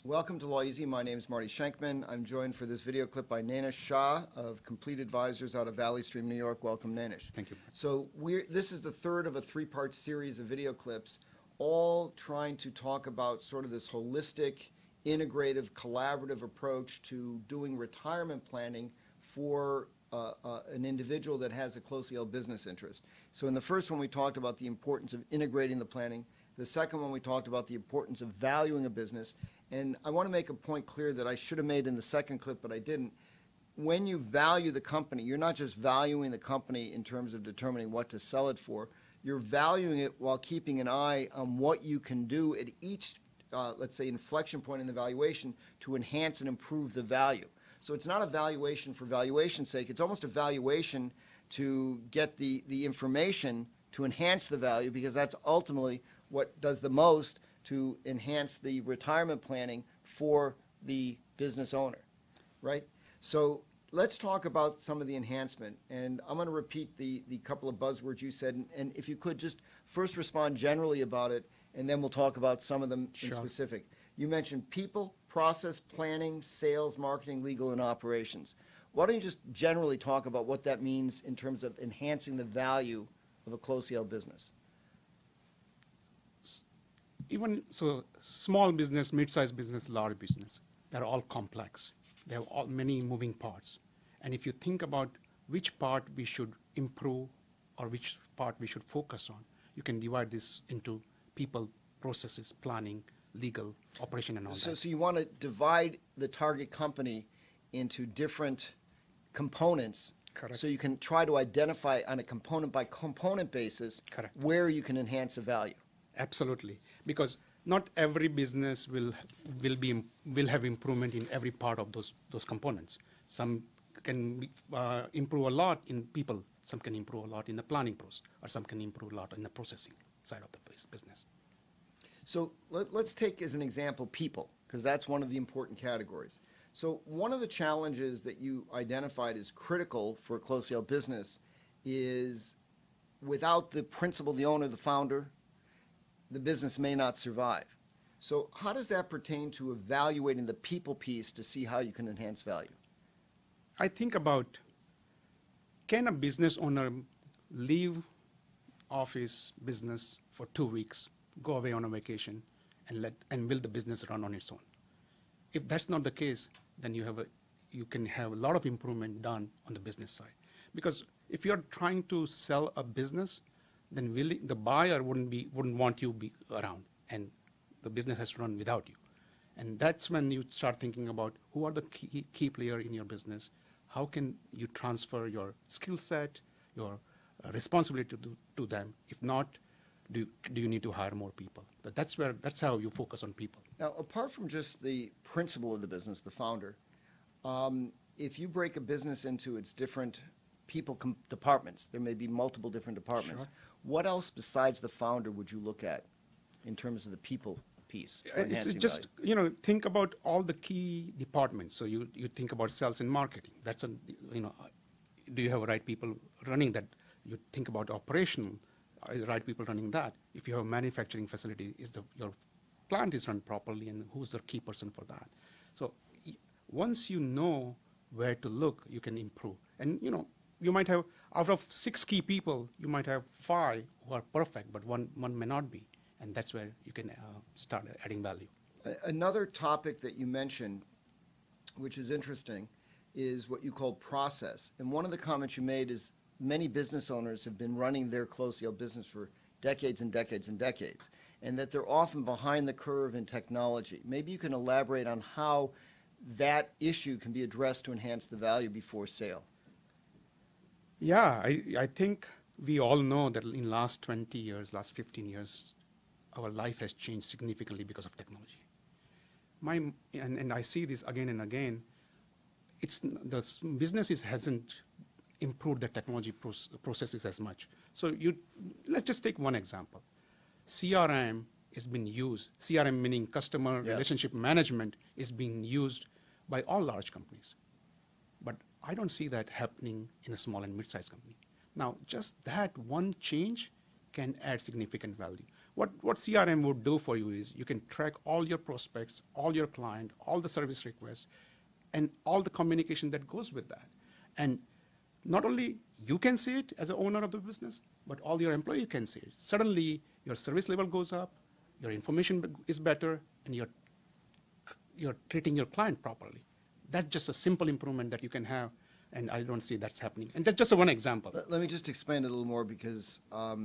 Welcome to Law Easy. My name is Marty Schenkman. I'm joined for this video clip by Nainesh Shah of Complete Advisors out of Valley Stream, New York. Welcome, Nainesh. Thank you. So this is the third of a three-part series of video clips, all trying to talk about sort of this holistic, integrative, collaborative approach to doing retirement planning for an individual that has a closely held business interest. So in the first one, we talked about the importance of integrating the planning. The second one, we talked about the importance of valuing a business. And I want to make a point clear that I should have made in the second clip, but I didn't. When you value the company, you're not just valuing the company in terms of determining what to sell it for. You're valuing it while keeping an eye on what you can do at each, let's say, inflection point in the valuation to enhance and improve the value. So it's not a valuation for valuation's sake. It's almost a valuation to get the information to enhance the value, because that's ultimately what does the most to enhance the retirement planning for the business owner, right? So let's talk about some of the enhancement, and I'm going to repeat the couple of buzzwords you said, and if you could just first respond generally about it, and then we'll talk about some of them in specific. You mentioned people, process, planning, sales, marketing, legal, and operations. Why don't you just generally talk about what that means in terms of enhancing the value of a closely held business? Even so, small business, mid-sized business, large business, they're all complex. They have all many moving parts. And if you think about which part we should improve or which part we should focus on, you can divide this into people, processes, planning, legal, operation, and all that. So you want to divide the target company into different components. Correct. So you can try to identify on a component by component basis Correct. where you can enhance the value. Absolutely, because not every business will have improvement in every part of those components. Some can improve a lot in people, some can improve a lot in the planning process, or some can improve a lot in the processing side of the business. So let's take as an example people, because that's one of the important categories. So one of the challenges that you identified as critical for a closely held business is without the principal, the owner, the founder, the business may not survive. So how does that pertain to evaluating the people piece to see how you can enhance value? I think about, can a business owner leave office business for 2 weeks, go away on a vacation, and will the business run on its own? If that's not the case, then you can have a lot of improvement done on the business side. Because if you're trying to sell a business, then the buyer wouldn't want you be around, and the business has to run without you. And that's when you start thinking about who are the key player in your business, how can you transfer your skill set, your responsibility to them. If not, do you need to hire more people? That's how you focus on people. Now, apart from just the principal of the business, the founder, if you break a business into its different people departments, there may be multiple different departments. Sure. What else besides the founder would you look at in terms of the people piece for It's enhancing just, value? think about all the key departments. So you think about sales and marketing. That's do you have the right people running that? You think about operational, the right people running that. If you have a manufacturing facility, your plant is run properly, and who's the key person for that? So once you know where to look, you can improve. And you might have, out of 6 key people, you might have 5 who are perfect, but one may not be. And that's where you can start adding value. Another topic that you mentioned, which is interesting, is what you call process. And one of the comments you made is many business owners have been running their closely held business for decades and decades and decades, and that they're often behind the curve in technology. Maybe you can elaborate on how that issue can be addressed to enhance the value before sale. Yeah, I think we all know that in last 20 years, last 15 years, our life has changed significantly because of technology. And I see this again and again. The businesses hasn't improved the technology processes as much. So let's just take one example. CRM is being used. CRM meaning customer relationship management is being used by all large companies. But I don't see that happening in a small and mid-sized company. Now, just that one change can add significant value. What CRM would do for you is you can track all your prospects, all your client, all the service requests, and all the communication that goes with that. And not only you can see it as an owner of the business, but all your employees can see it. Suddenly, your service level goes up, your information is better, and you're treating your client properly. That's just a simple improvement that you can have, and I don't see that's happening. And that's just one example. Let me just expand it a little more because I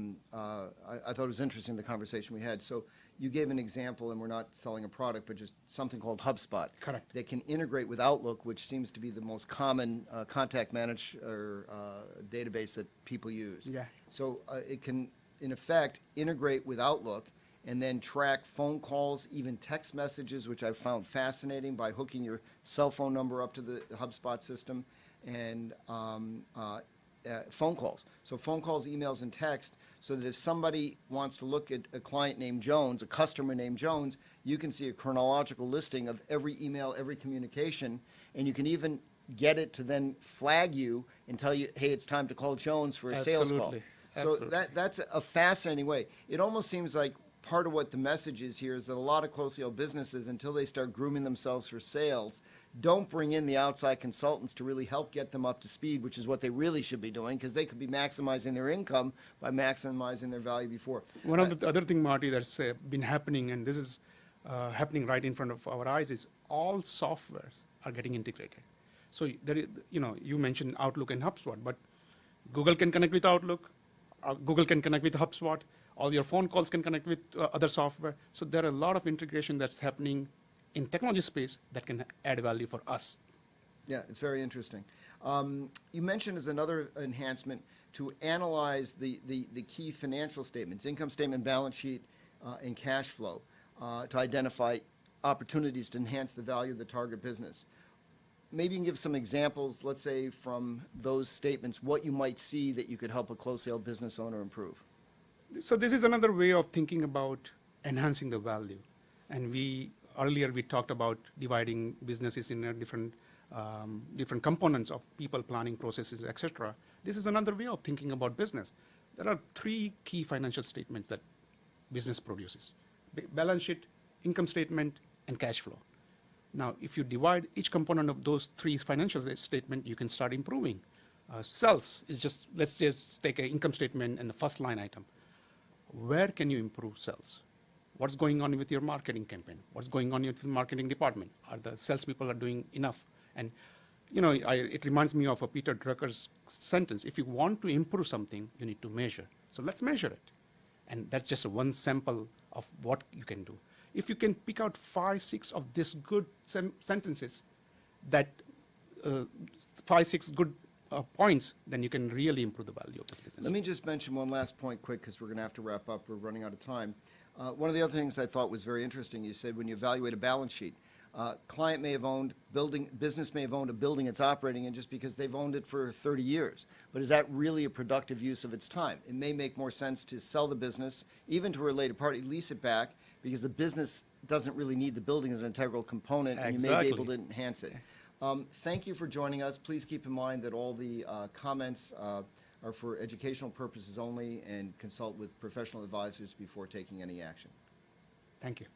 thought it was interesting, the conversation we had. So you gave an example, and we're not selling a product, but just something called HubSpot. Correct. That can integrate with Outlook, which seems to be the most common contact manager database that people use. Yeah. So it can, in effect, integrate with Outlook and then track phone calls, even text messages, which I found fascinating, by hooking your cell phone number up to the HubSpot system, and phone calls. So phone calls, emails, and text, so that if somebody wants to look at a client named Jones, a customer named Jones, you can see a chronological listing of every email, every communication, and you can even get it to then flag you and tell you, hey, it's time to call Jones for a sales call. Absolutely. So Absolutely. that's a fascinating way. It almost seems like part of what the message is here is that a lot of closely held businesses, until they start grooming themselves for sales, don't bring in the outside consultants to really help get them up to speed, which is what they really should be doing, because they could be maximizing their income by maximizing their value before. One of the other thing, Marty, that's been happening, and this is happening right in front of our eyes, is all softwares are getting integrated. So there is, you mentioned Outlook and HubSpot, but Google can connect with Outlook, Google can connect with HubSpot, all your phone calls can connect with other software. So there are a lot of integration that's happening in technology space that can add value for us. Yeah, it's very interesting. You mentioned as another enhancement to analyze the key financial statements, income statement, balance sheet, and cash flow, to identify opportunities to enhance the value of the target business. Maybe you can give some examples, let's say from those statements, what you might see that you could help a closely held business owner improve. So this is another way of thinking about enhancing the value. And earlier we talked about dividing businesses in different components of people, planning, processes, etc. This is another way of thinking about business. There are three key financial statements that business produces: balance sheet, income statement, and cash flow. Now, if you divide each component of those three financial statements, you can start improving. Sales is just, let's just take an income statement and the first line item. Where can you improve sales? What's going on with your marketing campaign? What's going on with the marketing department? Are the salespeople are doing enough? And it reminds me of a Peter Drucker's sentence: if you want to improve something, you need to measure. So let's measure it. And that's just one sample of what you can do. If you can pick out 5, 6 of these good sentences, that 5, 6 good points, then you can really improve the value of this business. Let me just mention one last point quick, because we're going to have to wrap up. We're running out of time. One of the other things I thought was very interesting, you said when you evaluate a balance sheet, client may have owned business may have owned a building it's operating in just because they've owned it for 30 years. But is that really a productive use of its time? It may make more sense to sell the business, even to a related party, lease it back, because the business doesn't really need the building as an integral component, and you may be able to enhance it. Thank you for joining us. Please keep in mind that all the comments are for educational purposes only, and consult with professional advisors before taking any action. Thank you.